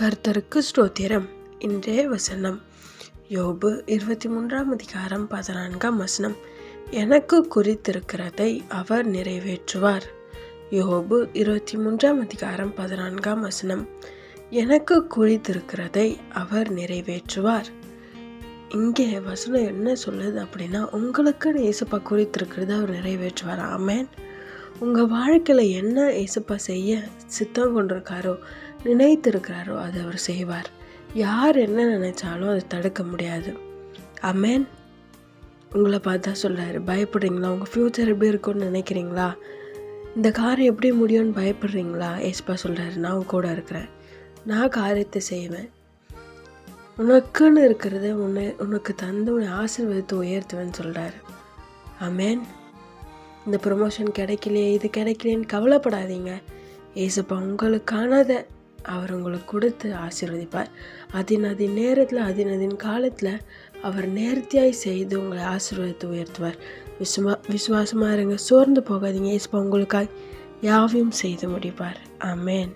கர்த்தருக்கு ஸ்தோத்திரம். இன்றைய வசனம் யோபு 23:14. எனக்கு குறித்திருக்கிறதை அவர் நிறைவேற்றுவார். யோபு 23:14. எனக்கு குறித்திருக்கிறதை அவர் நிறைவேற்றுவார். இங்கே வசனம் என்ன சொல்லுது அப்படின்னா, உங்களுக்குன்னு ஏசப்பா குறித்திருக்கிறத அவர் நிறைவேற்றுவார். ஆமேன். உங்கள் வாழ்க்கையில் என்ன ஏசப்பா செய்ய சித்தம் கொண்டிருக்காரோ, நினைத்திருக்கிறாரோ அதை அவர் செய்வார். யார் என்ன நினைச்சாலும் அதை தடுக்க முடியாது. ஆமேன். உங்களை பார்த்தா சொல்கிறாரு, பயப்படுறீங்களா? உங்கள் ஃப்யூச்சர் எப்படி இருக்கும்னு நினைக்கிறீங்களா? இந்த காரியம் எப்படி முடியும்னு பயப்படுறீங்களா? ஏசப்பா சொல்கிறாரு, நான் கூட இருக்கிறேன், நான் காரியத்தை செய்வேன், உனக்குன்னு இருக்கிறத உனக்கு தந்து உன்னை ஆசீர்வாதத்தை உயர்த்துவேன்னு சொல்கிறாரு. ஆமேன். இந்த ப்ரொமோஷன் கிடைக்கலையே, இது கிடைக்கலேன்னு கவலைப்படாதீங்க. ஏசப்பா உங்களுக்கானதை அவர் உங்களுக்கு கொடுத்து ஆசீர்வதிப்பார். அதின் நேரத்தில் அதின் காலத்தில் அவர் நேர்த்தியாய் செய்து உங்களை ஆசீர்வாதத்தை உயர்த்துவார். விசுவாசமாக இருங்க, சோர்ந்து போகாதீங்க. ஏசப்பா உங்களுக்காக யாவையும் செய்து முடிப்பார். ஆமேன்.